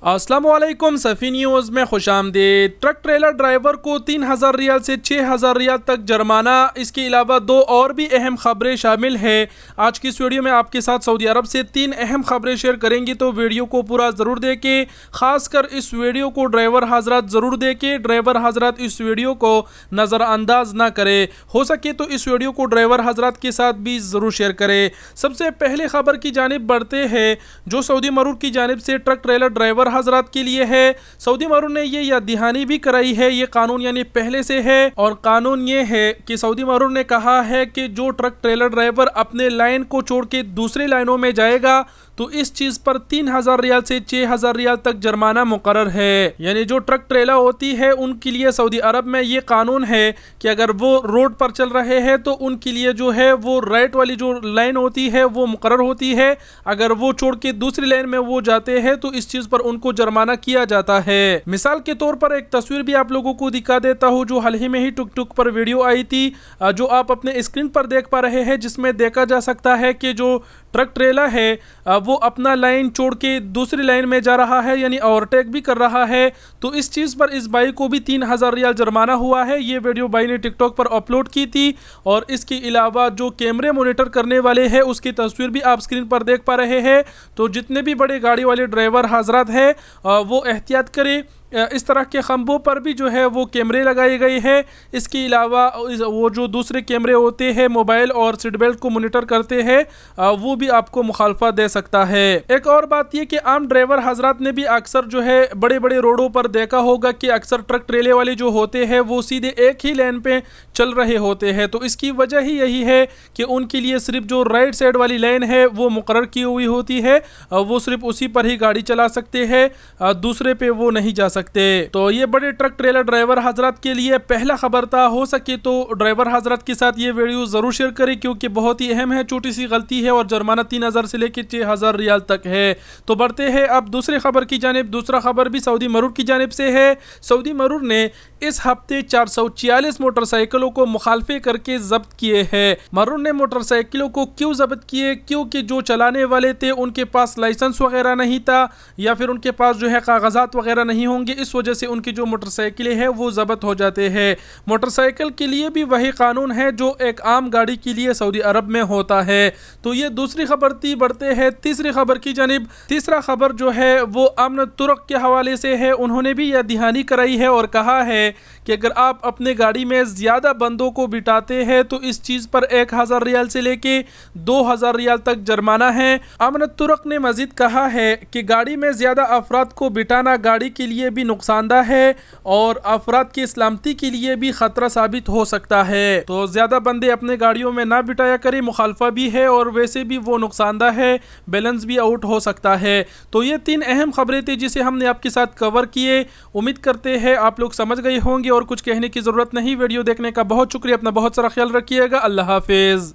अस्सलाम वालेकुम सफ़ी न्यूज़ में खुश आमदीद। ट्रक ट्रेलर ड्राइवर को 3000 रियाल से 6000 रियाल तक जुर्माना। इसके अलावा दो और भी अहम खबरें शामिल हैं। आज की इस वीडियो में आपके साथ सऊदी अरब से 3 अहम खबरें शेयर करेंगे, तो वीडियो को पूरा ज़रूर देखें। ख़ासकर इस वीडियो को ड्राइवर हजरात ज़रूर देखें। ड्राइवर हजरात इस वीडियो को नज़रअंदाज ना करें, हो सके तो इस वीडियो को ड्राइवर हजरात के साथ भी ज़रूर शेयर करें। सबसे पहले खबर की जानिब बढ़ते हैं, जो सऊदी मरूर की जानिब से ट्रक ट्रेलर ड्राइवर हजरात के लिए है। सऊदी मरूर ने ये याद दहानी भी कराई है, ये कानून यानी पहले से है, और कानून ये है कि सऊदी मरूर ने कहा है कि जो ट्रक ट्रेलर ड्राइवर अपने लाइन को छोड़ के दूसरी लाइनों में जाएगा तो इस चीज़ पर 3000 रियाल से 6000 रियाल तक जुर्माना मुकर्रर है। यानी जो ट्रक ट्रेलर होती है उनके लिए सऊदी अरब में ये कानून है कि अगर वो रोड पर चल रहे हैं तो उनके लिए जो है वो राइट वाली जो लाइन होती है वो मुकर्रर होती है। अगर वो छोड़ के दूसरी लाइन में वो जाते हैं तो इस चीज़ पर उनको जुर्माना किया जाता है। मिसाल के तौर पर एक तस्वीर भी आप लोगों को दिखा देता हूँ, जो हाल ही में ही टुक टुक पर वीडियो आई थी, जो आप अपने स्क्रीन पर देख पा रहे हैं, जिसमें देखा जा सकता है कि जो ट्रक ट्रेलर है वो अपना लाइन छोड़ के दूसरी लाइन में जा रहा है, यानी ओवरटेक भी कर रहा है। तो इस चीज़ पर इस भाई को भी 3000 रियाल जुर्माना हुआ है। ये वीडियो भाई ने टिकटॉक पर अपलोड की थी, और इसके अलावा जो कैमरे मॉनिटर करने वाले हैं उसकी तस्वीर भी आप स्क्रीन पर देख पा रहे हैं। तो जितने भी बड़े गाड़ी वाले ड्राइवर हजरात हैं वो एहतियात करें। इस तरह के खंभों पर भी जो है वो कैमरे लगाए गए हैं। इसके अलावा वो जो दूसरे कैमरे होते हैं मोबाइल और सीट बेल्ट को मॉनिटर करते हैं, वो भी आपको मुखालफत दे सकता है। एक और बात ये कि आम ड्राइवर हजरात ने भी अक्सर जो है बड़े बड़े रोडों पर देखा होगा कि अक्सर ट्रक ट्रेले वाले जो होते हैं वो सीधे एक ही लाइन पे चल रहे होते हैं। तो इसकी वजह ही यही है कि उनके लिए सिर्फ जो राइट साइड वाली लाइन है वो मुकर्रर की हुई होती है, वो सिर्फ उसी पर ही गाड़ी चला सकते हैं, दूसरे पे वो नहीं जा सकते। तो ये बड़े ट्रक ट्रेलर ड्राइवर हजरात के लिए पहला खबर था। हो सके तो ड्राइवर हजरात के साथ ये वीडियो जरूर शेयर करें, क्योंकि बहुत ही अहम है। छोटी सी गलती है और जुर्माना 3000 से लेकर 6000 रियाल तक है। तो बढ़ते हैं अब दूसरी खबर की जानिब। दूसरा खबर भी सऊदी मरूर की जानिब से है। सऊदी मरूर ने इस हफ्ते 446 मोटरसाइकिलों को मुखालफे करके जब्त किए हैं। मरूर ने मोटरसाइकिलों को क्यों जब्त किए? क्योंकि जो चलाने वाले थे उनके पास लाइसेंस वगैरह नहीं था, या फिर उनके पास जो है कागजात वगैरह नहीं होंगे, इस वजह से उनकी जो मोटरसाइकिलें हैं वो जब्त हो जाते हैं। मोटरसाइकिल के लिए भी वही कानून है जो एक आम गाड़ी के लिए सऊदी अरब में होता है। तो ये दूसरी खबर थी। बढ़ते हैं तीसरी खबर की जानिब। तीसरा खबर जो है वो अमन तुर्क के हवाले से है। उन्होंने भी यह दहानी कराई है और कहा है कि अगर आप अपने गाड़ी में ज़्यादा बंदों को बिठाते हैं तो इस चीज़ पर 1000 रियाल से लेके 2000 रियाल तक जुर्माना है। अमन तुर्क ने मजीद कहा है कि गाड़ी में ज़्यादा अफराद को बिठाना गाड़ी के लिए भी नुकसानदा है और अफराद की सलामती के लिए भी खतरा साबित हो सकता है। तो ज़्यादा बंदे अपने गाड़ियों में ना बिठाया करें, मुखालफा भी है और वैसे भी वो नुकसानदा है, बैलेंस भी आउट हो सकता है। तो ये 3 अहम खबरें थी जिसे हमने आपके साथ कवर किए। उम्मीद करते हैं आप लोग समझ गए होंगे और कुछ कहने की ज़रूरत नहीं। वीडियो देखने का बहुत शुक्रिया। अपना बहुत सारा ख्याल रखिएगा। अल्लाह हाफिज़।